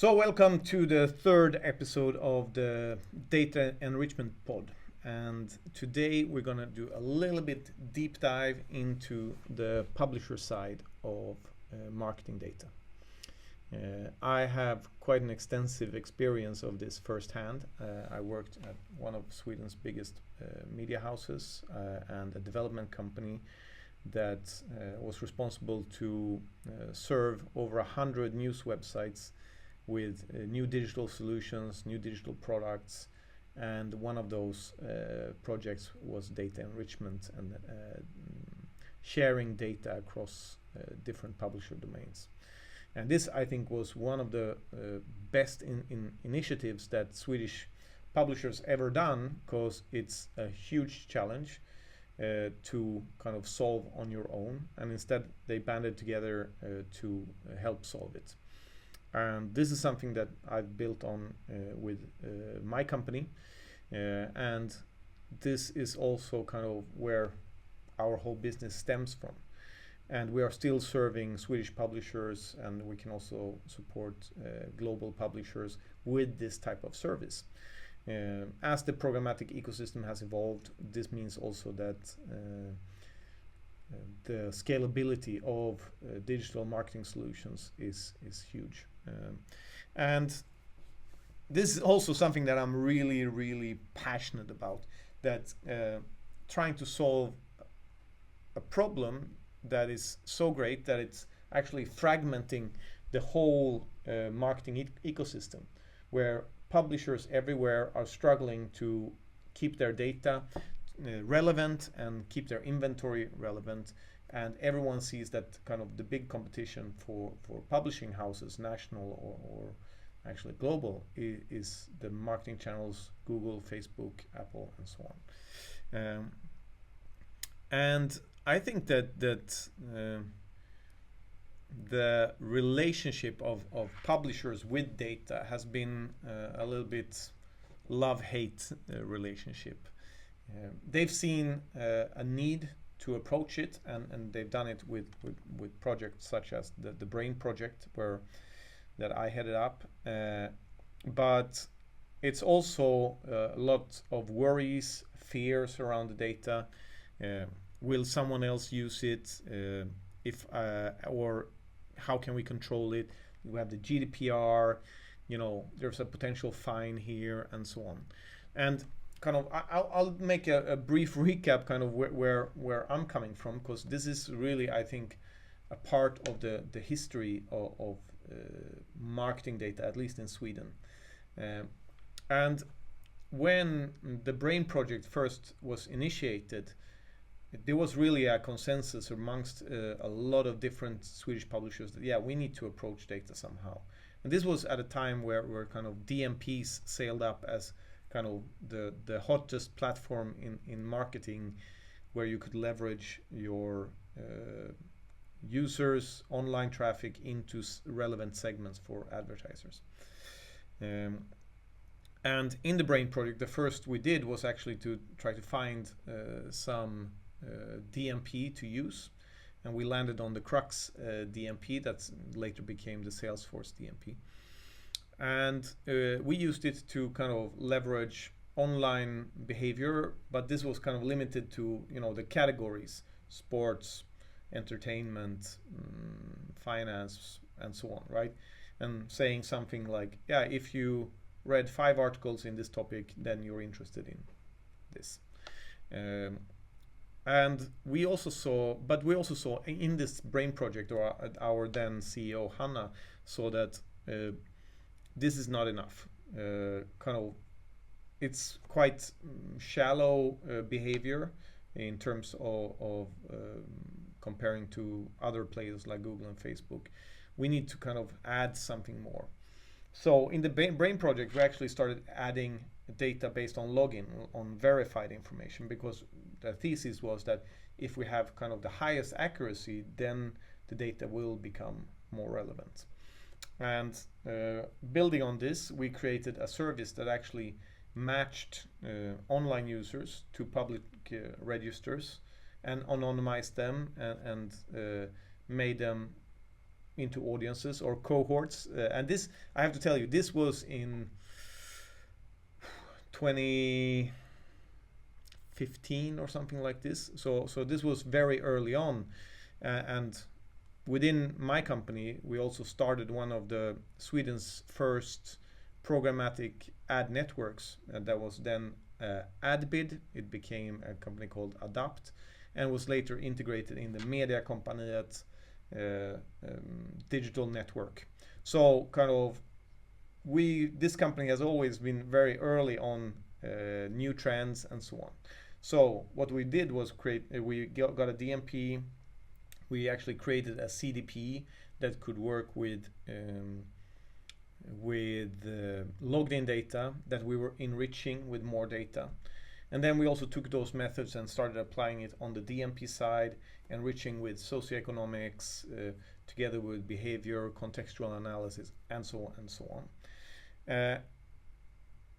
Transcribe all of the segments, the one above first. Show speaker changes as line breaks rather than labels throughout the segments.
So welcome to the third episode of the Data Enrichment Pod. And today we're going to do a little bit deep dive into the publisher side of marketing data. I have quite an extensive experience of this firsthand. I worked at one of Sweden's biggest media houses and a development company that was responsible to serve over 100 news websites with new digital solutions, new digital products, and one of those projects was data enrichment and sharing data across different publisher domains. And this, I think, was one of the best initiatives that Swedish publishers ever done, because it's a huge challenge to kind of solve on your own, and instead they banded together to help solve it. And this is something that I've built on with my company, and this is also kind of where our whole business stems from. And we are still serving Swedish publishers, and we can also support global publishers with this type of service. As the programmatic ecosystem has evolved, this means also that the scalability of digital marketing solutions is huge. And this is also something that I'm really passionate about, that trying to solve a problem that is so great that it's actually fragmenting the whole marketing ecosystem, where publishers everywhere are struggling to keep their data relevant and keep their inventory relevant. And everyone sees that kind of the big competition for publishing houses, national or actually global, is the marketing channels, Google, Facebook, Apple, and so on. And I think that the relationship of publishers with data has been a little bit love-hate relationship. They've seen a need to approach it, and they've done it with projects such as the Brain project that I headed up. But it's also a lot of worries, fears around the data. Will someone else use it? Or how can we control it? We have the GDPR, there's a potential fine here, and so on. And kind of, I'll make a brief recap kind of where I'm coming from, because this is really, I think, a part of the history of marketing data, at least in Sweden. And when the Brain project first was initiated, there was really a consensus amongst a lot of different Swedish publishers that, we need to approach data somehow. And this was at a time where kind of DMPs sailed up as kind of the hottest platform in marketing, where you could leverage your users' online traffic into relevant segments for advertisers. And in the Brain project, the first we did was actually to try to find some DMP to use, and we landed on the Crux DMP that later became the Salesforce DMP. And we used it to kind of leverage online behavior, but this was kind of limited to the categories: sports, entertainment, finance, and so on, right? And saying something like, if you read 5 articles in this topic, then you're interested in this. And we also saw in this Brain project, or our then CEO Hanna saw that this is not enough. It's quite shallow behavior in terms of comparing to other players like Google and Facebook. We need to kind of add something more. So in the Brain project, we actually started adding data based on login, on verified information, because the thesis was that if we have kind of the highest accuracy, then the data will become more relevant. And building on this, we created a service that actually matched online users to public registers and anonymized them and made them into audiences or cohorts. And this, I have to tell you, this was in 2015 or something like this. So this was very early on, and within my company, we also started one of the Sweden's first programmatic ad networks, and that was then AdBid. It became a company called Adapt, and was later integrated in the Mediakompaniet digital network. So kind of this company has always been very early on new trends and so on. So what we did was we got a DMP. We actually created a CDP that could work with logged in data that we were enriching with more data. And then we also took those methods and started applying it on the DMP side, enriching with socioeconomics, together with behavior, contextual analysis, and so on and so on.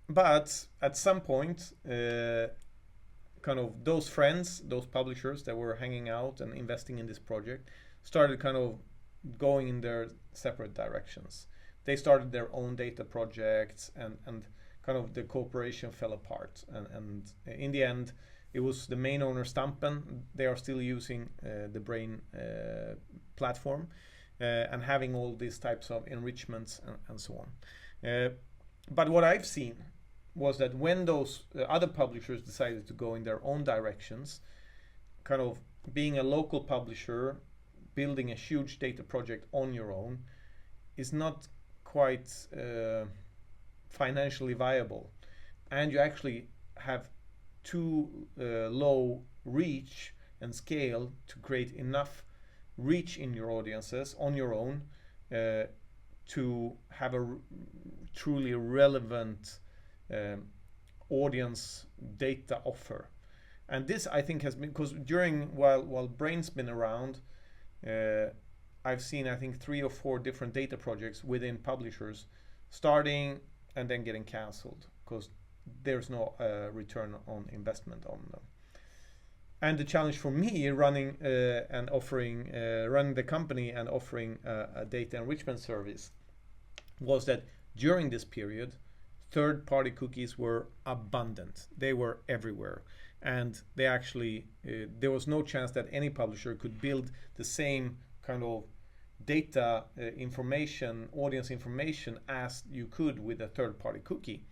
But at some point, kind of those friends, those publishers that were hanging out and investing in this project started kind of going in their separate directions. They started their own data projects, and kind of the cooperation fell apart. And in the end, it was the main owner, Stampen. They are still using the Brain platform and having all these types of enrichments and so on. But what I've seen was that when those other publishers decided to go in their own directions, kind of being a local publisher, building a huge data project on your own is not quite financially viable. And you actually have too low reach and scale to create enough reach in your audiences on your own to have a truly relevant audience data offer. And this, I think, has been, because while Brain's been around, I've seen, I think, 3 or 4 different data projects within publishers starting and then getting cancelled because there's no return on investment on them. And the challenge for me running the company and offering a data enrichment service was that during this period, third-party cookies were abundant. They were everywhere. And they actually, there was no chance that any publisher could build the same kind of data information, audience information, as you could with a third-party cookie.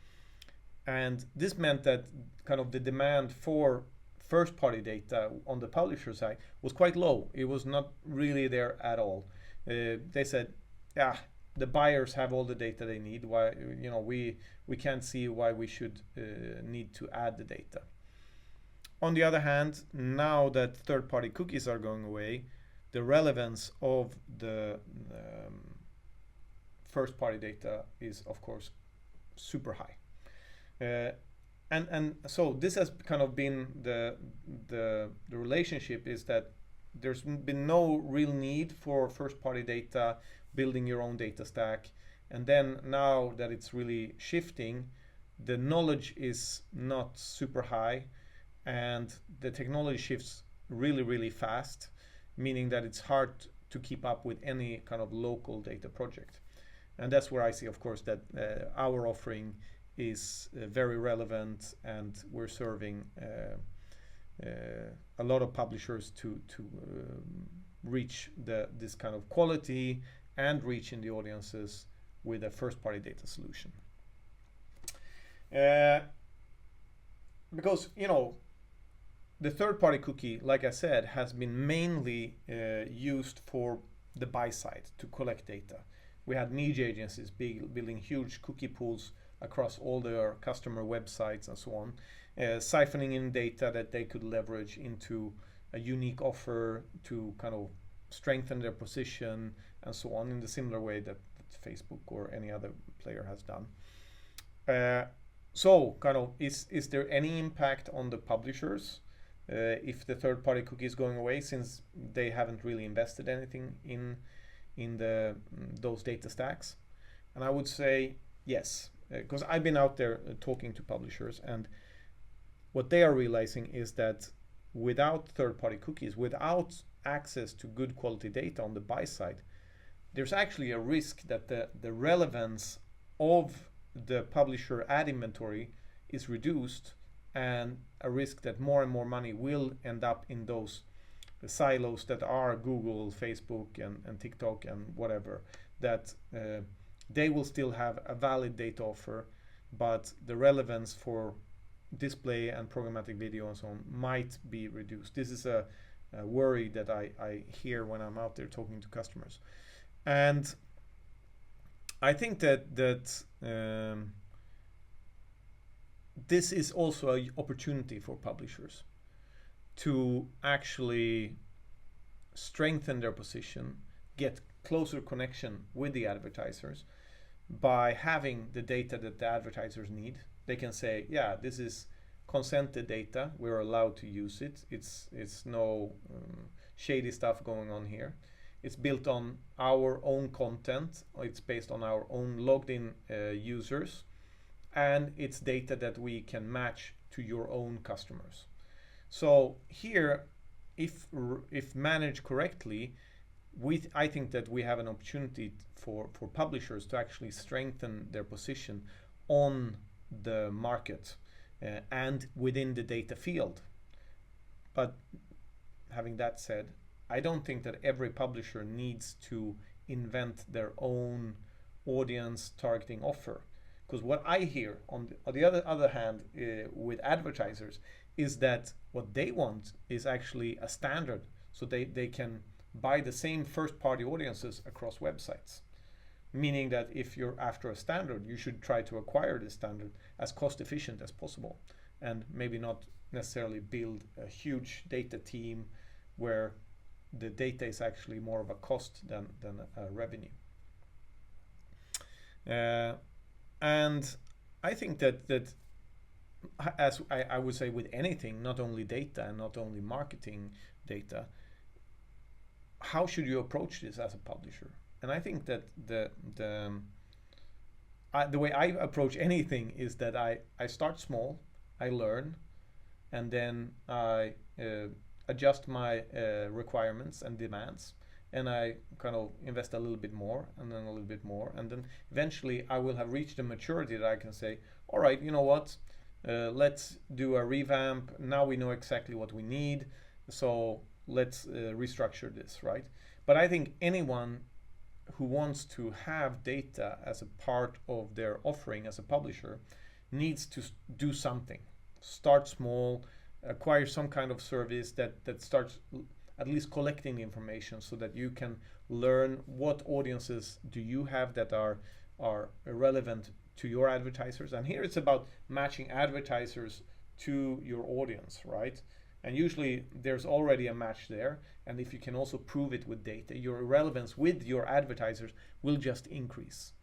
And this meant that kind of the demand for first-party data on the publisher side was quite low. It was not really there at all. They said, yeah, the buyers have all the data they need. Why, we can't see why we should need to add the data. On the other hand, now that third-party cookies are going away, the relevance of the first-party data is, of course, super high. And so this has kind of been the relationship, is that there's been no real need for first-party data, building your own data stack. And then now that it's really shifting, the knowledge is not super high, and the technology shifts really, really fast, meaning that it's hard to keep up with any kind of local data project. And that's where I see, of course, that our offering is very relevant, and we're serving a lot of publishers to reach this kind of quality and reach in the audiences with a first-party data solution. Because, the third-party cookie, like I said, has been mainly used for the buy side to collect data. We had media agencies building huge cookie pools across all their customer websites and so on, siphoning in data that they could leverage into a unique offer to kind of strengthen their position and so on, in the similar way that Facebook or any other player has done. So kind of, is there any impact on the publishers if the third-party cookie is going away, since they haven't really invested anything in those data stacks? And I would say yes, because I've been out there talking to publishers, and what they are realizing is that without third-party cookies, without access to good quality data on the buy side, there's actually a risk that the relevance of the publisher ad inventory is reduced, and a risk that more and more money will end up in those silos that are Google, Facebook, and TikTok and whatever, that they will still have a valid data offer, but the relevance for display and programmatic video and so on might be reduced. This is a worry that I hear when I'm out there talking to customers. And I think that this is also an opportunity for publishers to actually strengthen their position, get closer connection with the advertisers by having the data that the advertisers need. They can say, yeah, this is consented data, we're allowed to use it. It's no shady stuff going on here. It's built on our own content, it's based on our own logged in users, and it's data that we can match to your own customers. So here, if managed correctly, I think that we have an opportunity for publishers to actually strengthen their position on the market and within the data field. But having that said, I don't think that every publisher needs to invent their own audience targeting offer. Because what I hear on the other hand with advertisers is that what they want is actually a standard, so they can buy the same first party audiences across websites. Meaning that if you're after a standard, you should try to acquire this standard as cost efficient as possible, and maybe not necessarily build a huge data team where the data is actually more of a cost than a revenue. And I think that as I would say with anything, not only data and not only marketing data, how should you approach this as a publisher? And I think that the way I approach anything is that I start small, I learn, and then I adjust my requirements and demands, and I kind of invest a little bit more, and then a little bit more, and then eventually I will have reached a maturity that I can say, all right, you know what, let's do a revamp. Now we know exactly what we need, so let's restructure this, right? But I think anyone who wants to have data as a part of their offering as a publisher needs to do something. Start small, acquire some kind of service that starts at least collecting information so that you can learn what audiences do you have that are relevant to your advertisers. And here it's about matching advertisers to your audience, right? And usually there's already a match there. And if you can also prove it with data, your relevance with your advertisers will just increase.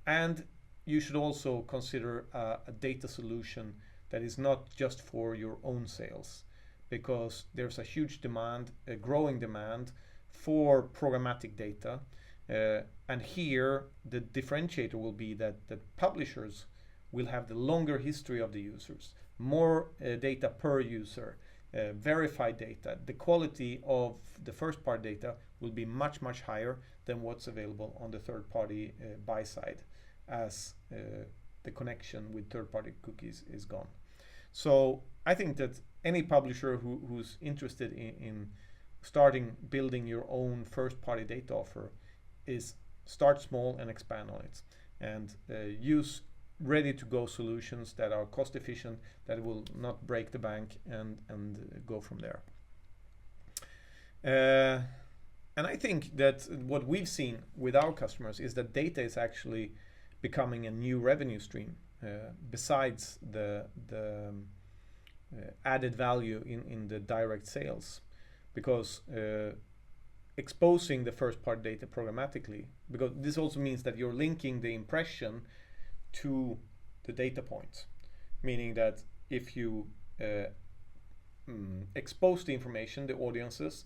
And you should also consider a data solution that is not just for your own sales, because there's a huge demand, a growing demand for programmatic data. And here the differentiator will be that publishers will have the longer history of the users, more data per user, verified data. The quality of the first party data will be much, much higher than what's available on the third party buy side, as the connection with third party cookies is gone. So I think that any publisher who's interested in starting building your own first party data offer is start small and expand on it, and use ready to go solutions that are cost efficient, that will not break the bank, and go from there. And I think that what we've seen with our customers is that data is actually becoming a new revenue stream, besides the added value in the direct sales, because exposing the first party data programmatically, because this also means that you're linking the impression to the data points, meaning that if you expose the information, the audiences,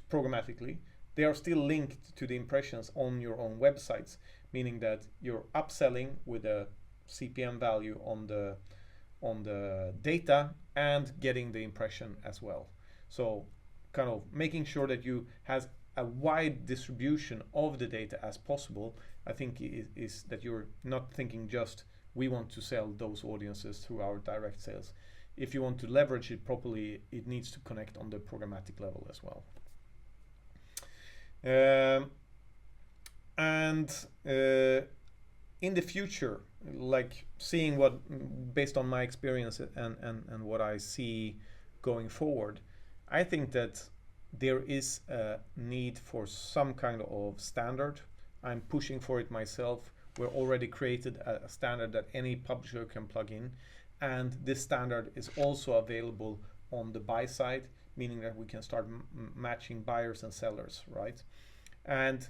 programmatically, they are still linked to the impressions on your own websites, meaning that you're upselling with a CPM value on the data and getting the impression as well. So kind of making sure that you have a wide distribution of the data as possible, I think is that you're not thinking just we want to sell those audiences through our direct sales. If you want to leverage it properly, it needs to connect on the programmatic level as well. In the future, like seeing what, based on my experience and what I see going forward, I think that there is a need for some kind of standard. I'm pushing for it myself. We're already created a standard that any publisher can plug in, and this standard is also available on the buy side, meaning that we can start matching buyers and sellers, right? And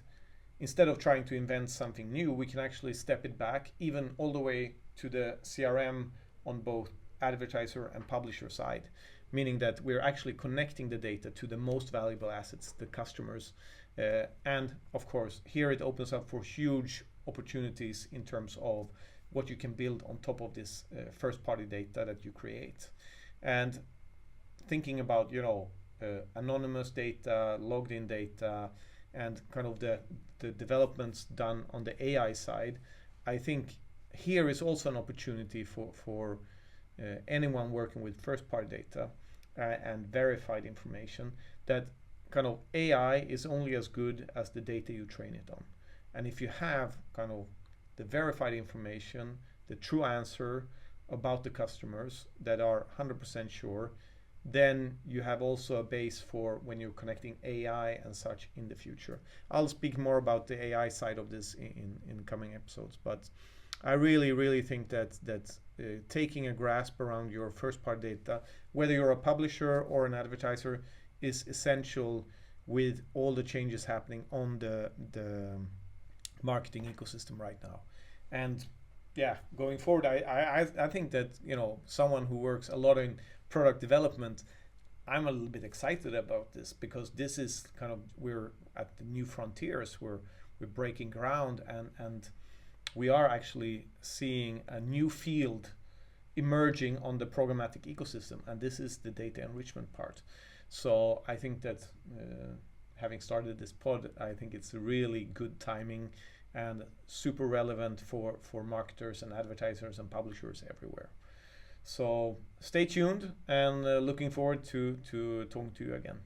instead of trying to invent something new, we can actually step it back, even all the way to the CRM on both advertiser and publisher side, meaning that we're actually connecting the data to the most valuable assets, the customers. And of course, here it opens up for huge opportunities in terms of what you can build on top of this first-party data that you create. And thinking about, anonymous data, logged-in data, and kind of the developments done on the AI side, I think here is also an opportunity for anyone working with first-party data and verified information, that kind of AI is only as good as the data you train it on. And if you have kind of the verified information, the true answer about the customers that are 100% sure, then you have also a base for when you're connecting AI and such in the future. I'll speak more about the AI side of this in coming episodes, but I really think that taking a grasp around your first-party data, whether you're a publisher or an advertiser, is essential with all the changes happening on the marketing ecosystem right now. And yeah, going forward, I think that someone who works a lot in product development, I'm a little bit excited about this, because this is kind of, we're at the new frontiers, we're breaking ground, and we are actually seeing a new field emerging on the programmatic ecosystem, and this is the data enrichment part. So I think that having started this pod, I think it's really good timing and super relevant for marketers and advertisers and publishers everywhere. So stay tuned, and looking forward to talking to you again.